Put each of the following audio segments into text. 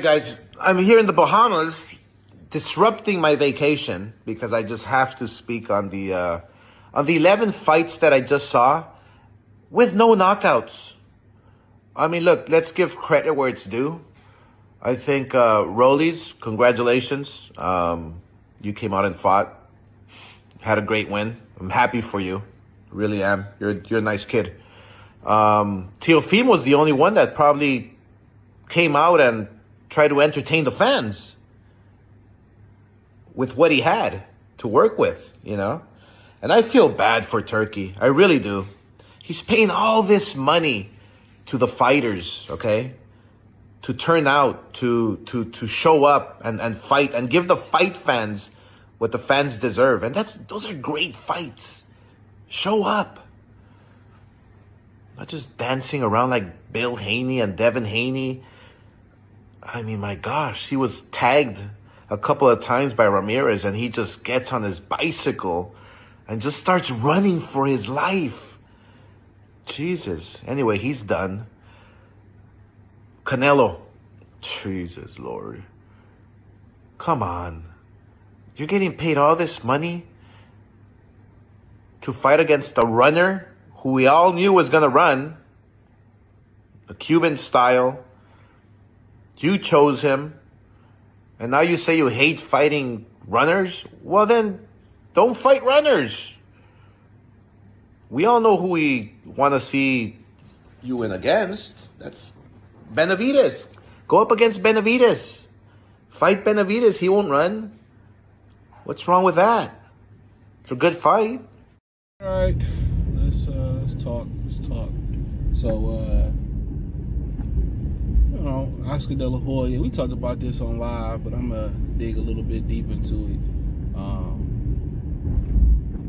right, guys. I'm here in the Bahamas, disrupting my vacation because I just have to speak on the 11 fights that I just saw with no knockouts. I mean, look, let's give credit where it's due. I think Rollie's, congratulations. You came out and fought, had a great win. I'm happy for you, really am. You're a nice kid. Teofimo was the only one that probably came out and tried to entertain the fans with what he had to work with, you know? And I feel bad for Turkey. I really do. He's paying all this money to the fighters, okay? To turn out, to show up and fight and give the fight fans what the fans deserve. And those are great fights. Show up. Not just dancing around like Bill Haney and Devin Haney. I mean, my gosh, he was tagged a couple of times by Ramirez and he just gets on his bicycle and just starts running for his life. Jesus. Anyway, he's done. Canelo. Jesus, Lord. Come on. You're getting paid all this money to fight against a runner who we all knew was going to run. The Cuban style. You chose him. And now you say you hate fighting runners? Well, then don't fight runners. We all know who we want to see you win against. That's Benavidez. Go up against Benavidez. Fight Benavidez. He won't run. What's wrong with that? It's a good fight. All right. Let's talk. So, Oscar De La Hoya, we talked about this on live, but I'm going to dig a little bit deep into it.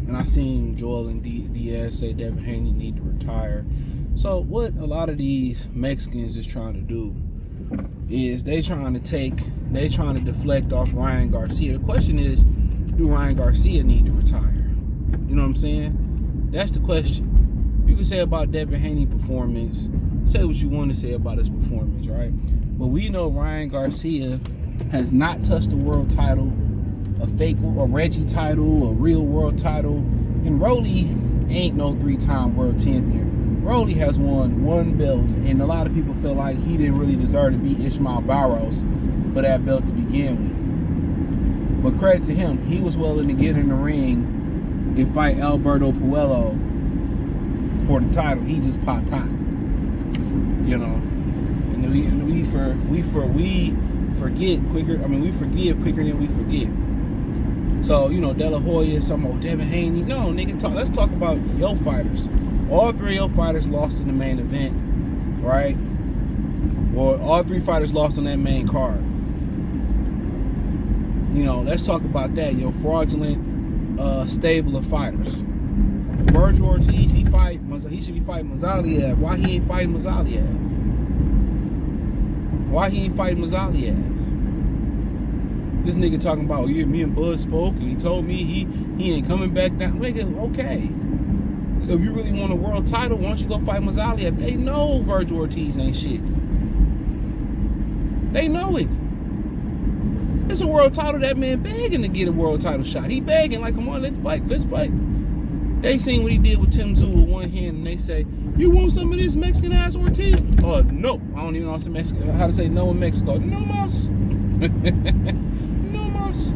And I seen Joel and Diaz say Devin Haney need to retire. So what a lot of these Mexicans is trying to do is they trying to deflect off Ryan Garcia. The question is, do Ryan Garcia need to retire? You know what I'm saying? That's the question. You can say about Devin Haney performance, say what you want to say about his performance, right? But we know Ryan Garcia has not touched a world title, a fake or Reggie title, a real world title, and Rollie ain't no 3-time world champion. Rollie has won 1 belt, and a lot of people feel like he didn't really deserve to beat Ishmael Barros for that belt to begin with. But credit to him, he was willing to get in the ring and fight Alberto Puello for the title. He just popped time, you know. And we forget quicker. I mean, we forgive quicker than we forget. So, you know, De La Hoya, some old Devin Haney. No, nigga, let's talk about your fighters. All 3 of your fighters lost in the main event, right? Or all 3 fighters lost on that main card. You know, let's talk about that. Your fraudulent stable of fighters. Virgil Ortiz, he should be fighting Mazaliev. Why he ain't fighting Mazaliev? This nigga talking about, yeah, me and Bud spoke, and he told me he ain't coming back down. Nigga, okay. So if you really want a world title, why don't you go fight Mazaliev? They know Virgil Ortiz ain't shit. They know it. It's a world title. That man begging to get a world title shot. He begging like, come on, let's fight. They seen what he did with Tim Tszyu with one hand, and they say, you want some of this Mexican ass Ortiz? Oh, no. I don't even know how to say no in Mexico. No mas. No mas.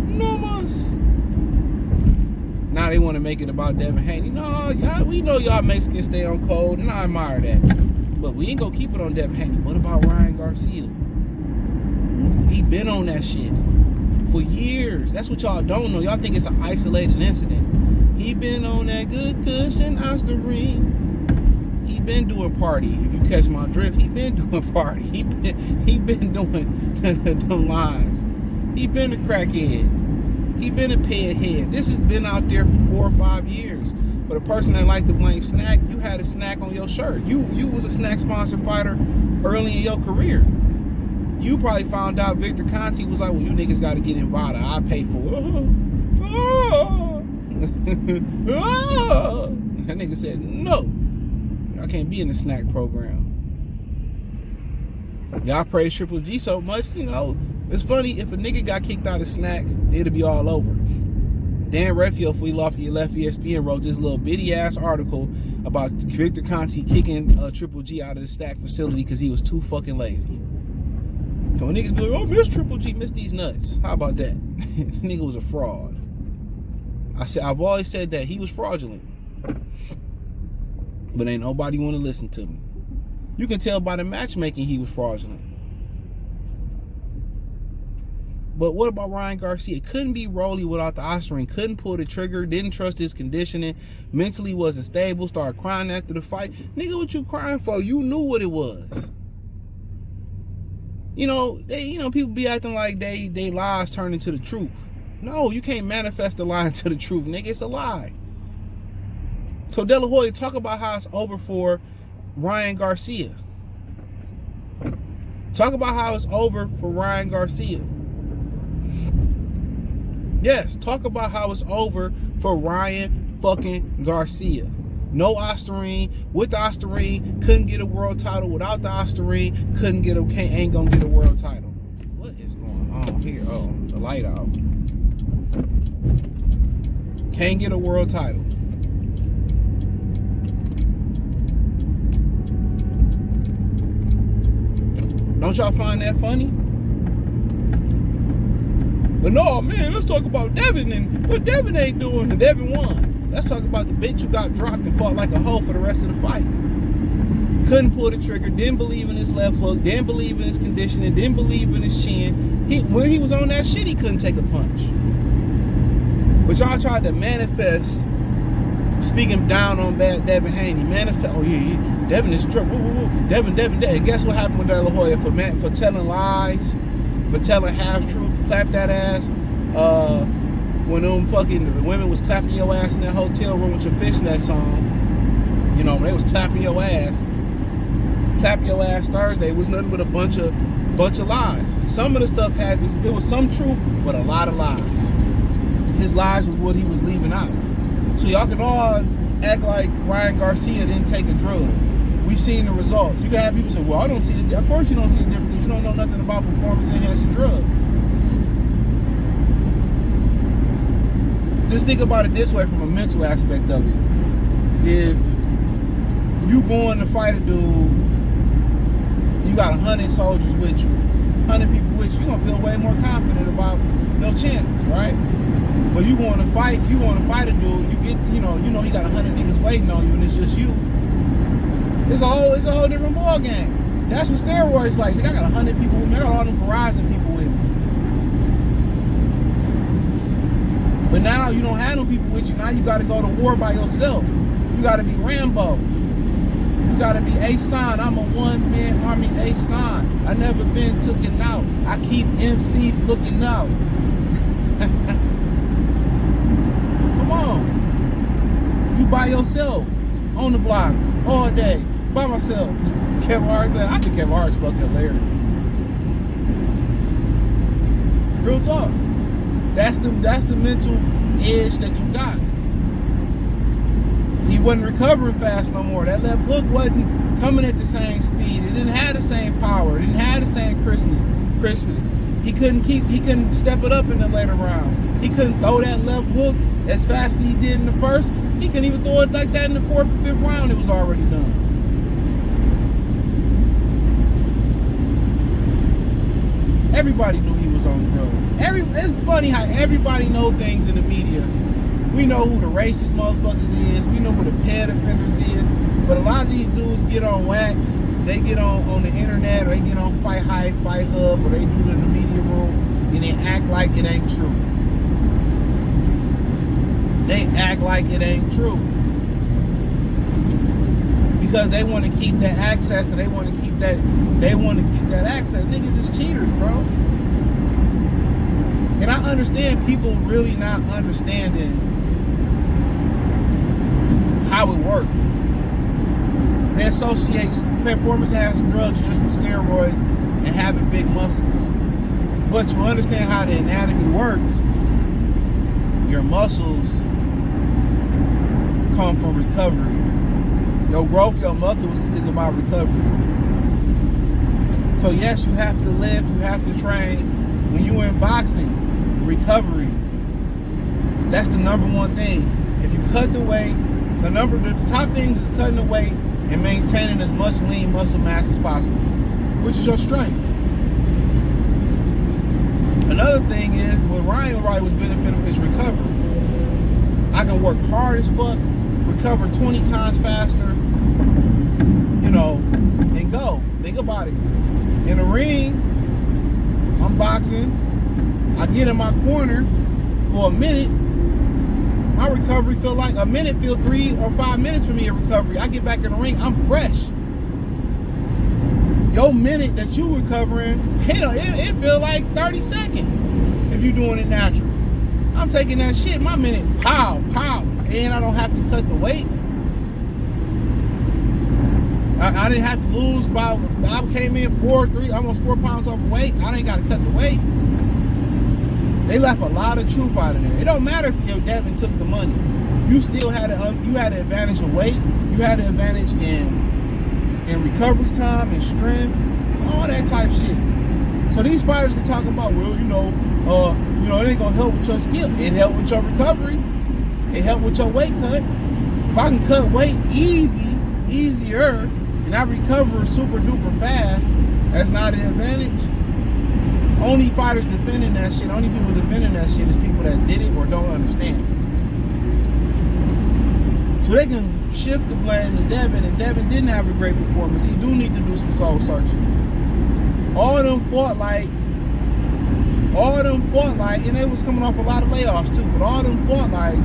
No mas. Now they want to make it about Devin Haney. No, y'all, we know y'all Mexicans stay on code, and I admire that. But we ain't gonna keep it on Devin Haney. What about Ryan Garcia? He been on that shit for years. That's what y'all don't know. Y'all think it's an isolated incident. He been on that good cushion Osterine. He been doing party. If you catch my drift, he been doing party. He been doing them lines. He been a crackhead. He been a head. This has been out there for 4 or 5 years. But a person that like to blame snack, you had a snack on your shirt. You was a snack sponsored fighter early in your career. You probably found out Victor Conti was like, well, you niggas got to get invited. I pay for it. That nigga said, no. I can't be in the snack program. Y'all praise Triple G so much, you know. It's funny, if a nigga got kicked out of Snack, it'd be all over. Dan Refio, if we left ESPN, wrote this little bitty ass article about Victor Conti kicking Triple G out of the Stack facility because he was too fucking lazy. So when niggas be like, oh, miss Triple G, miss these nuts. How about that? Nigga was a fraud. I've always said that he was fraudulent. But ain't nobody want to listen to me. You can tell by the matchmaking he was fraudulent. But what about Ryan Garcia? Couldn't be Rollie without the Osprey. Couldn't pull the trigger. Didn't trust his conditioning. Mentally wasn't stable. Started crying after the fight. Nigga, what you crying for? You knew what it was. You know, people be acting like they lies turn into the truth. No, you can't manifest a lie into the truth, nigga. It's a lie. So De La Hoya, talk about how it's over for Ryan Garcia. Talk about how it's over for Ryan Garcia. Yes, talk about how it's over for Ryan fucking Garcia. No Osterine. With the Osterine, couldn't get a world title. Without the Osterine, ain't gonna get a world title. What is going on here? Oh, the light out. Can't get a world title. Don't y'all find that funny? But no, man, let's talk about Devin and what Devin ain't doing, and Devin won. Let's talk about the bitch who got dropped and fought like a hoe for the rest of the fight. Couldn't pull the trigger, didn't believe in his left hook, didn't believe in his conditioning, didn't believe in his chin. When he was on that shit, he couldn't take a punch. But y'all tried to manifest, speaking down on bad Devin Haney. Manifest, oh yeah, Devin is trouble. Devin. And guess what happened with De La Hoya for telling lies, for telling half-truth, clap that ass. When them fucking women was clapping your ass in that hotel room with your fishnets on, you know, they was clapping your ass. Clap your ass Thursday was nothing but a bunch of lies. Some of the stuff there was some truth, but a lot of lies. His lies was what he was leaving out. So y'all can all act like Ryan Garcia didn't take a drug. We seen the results. You can have people say, well, I don't see the. Of course you don't see the difference because you don't know nothing about performance-enhancing drugs. Just think about it this way from a mental aspect of it. If you going to fight a dude, you got 100 soldiers with you, 100 people with you, you're going to feel way more confident about your chances, right? But you going to fight a dude, you get, you know he got 100 niggas waiting on you and it's just you. It's a whole different ball game. That's what steroids like. Nigga, I got 100 people with me. I got all them Verizon people with me. But now you don't have no people with you. Now you got to go to war by yourself. You got to be Rambo. You got to be A-Sign. I'm a one-man army A-Sign. I never been taken out. I keep MCs looking out. Come on. You by yourself on the block all day by myself. Kevin Hart said, I think Kevin Hart's fucking hilarious. Real talk. That's the mental edge that you got. He wasn't recovering fast no more. That left hook wasn't coming at the same speed. It didn't have the same power. It didn't have the same crispness. He couldn't step it up in the later round. He couldn't throw that left hook as fast as he did in the first. He couldn't even throw it like that in the fourth or fifth round. It was already done. Everybody knew he was on drugs. It's funny how everybody know things in the media. We know who the racist motherfuckers is. We know who the pet offenders is. But a lot of these dudes get on wax. They get on the internet, or they get on Fight Hype, Fight Hub, or they do it in the media room, and they act like it ain't true. They act like it ain't true. Because they want to keep that access, and they want to keep that access. Niggas is cheaters, bro. And I understand people really not understanding how it works. They associate performance-enhancing drugs just with steroids and having big muscles. But to understand how the anatomy works, your muscles come from recovery. Your growth, your muscles is about recovery. So yes, you have to lift, you have to train. When you in boxing, recovery, that's the number one thing. If you cut the weight, the top things is cutting the weight and maintaining as much lean muscle mass as possible, which is your strength. Another thing is, what Ryan was benefiting is recovery. I can work hard as fuck, recover 20 times faster, you know, and go. Think about it. In the ring, I'm boxing, I get in my corner for a minute, my recovery feel like a minute, feel 3 or 5 minutes for me in recovery. I get back in the ring, I'm fresh. Your minute that you recovering, it feel like 30 seconds if you doing it natural. I'm taking that shit, my minute, pow, pow, and I don't have to cut the weight. I didn't have to lose I came in almost 4 pounds off weight. I didn't got to cut the weight. They left a lot of truth out of there. It don't matter if your Devin took the money. You still had you had the advantage of weight. You had the advantage in recovery time and strength, all that type shit. So these fighters can talk about, well, it ain't gonna help with your skill. It helped with your recovery. It helped with your weight cut. If I can cut weight easier, and I recover super duper fast, that's not an advantage. Only fighters defending that shit, only people defending that shit is people that did it or don't understand it. So they can shift the blame to Devin, and Devin didn't have a great performance. He do need to do some soul searching. All of them fought like, and they was coming off a lot of layoffs too, but all of them fought like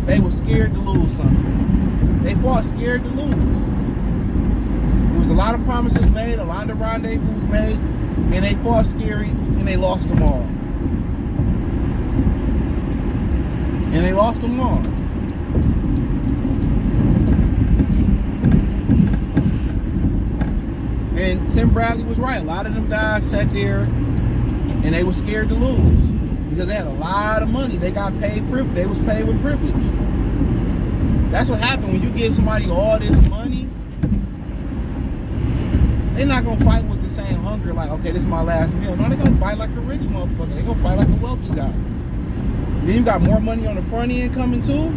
they were scared to lose something. They fought scared to lose. There was a lot of promises made, a lot of rendezvous made, and they fought scary, and they lost them all. And Tim Bradley was right. A lot of them guys sat there, and they were scared to lose because they had a lot of money. They got paid privilege. They was paid with privilege. That's what happened when you give somebody all this money. They're not gonna fight with the same hunger, like, okay, this is my last meal. No, they're gonna fight like a rich motherfucker. They're gonna fight like a wealthy guy. Then you got more money on the front end coming too.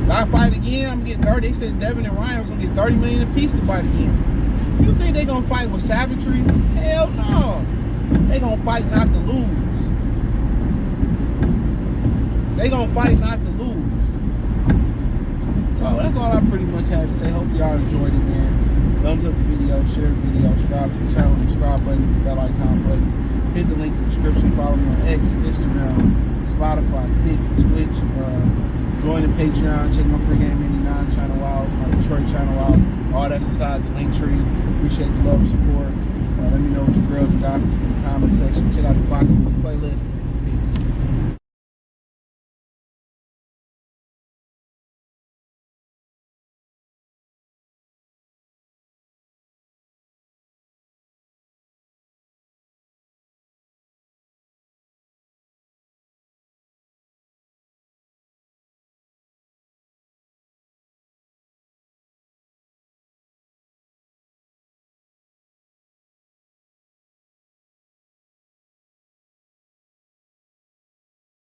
If I fight again, I'm gonna get 30. They said Devin and Ryan was gonna get 30 million apiece to fight again. You think they gonna fight with savagery? Hell no. They gonna fight not to lose. They gonna fight not to lose. So that's all I pretty much had to say. Hopefully y'all enjoyed it, man. Thumbs up the video, share the video, subscribe to the channel. The subscribe button is the bell icon button. Hit the link in the description. Follow me on X, Instagram, Spotify, Kick, Twitch. Join the Patreon. Check my Free Game 89 channel out, my Detroit channel out. All that's inside the link tree. Appreciate the love and support. Let me know what your girls and guys think in the comment section. Check out the Boxing News playlist.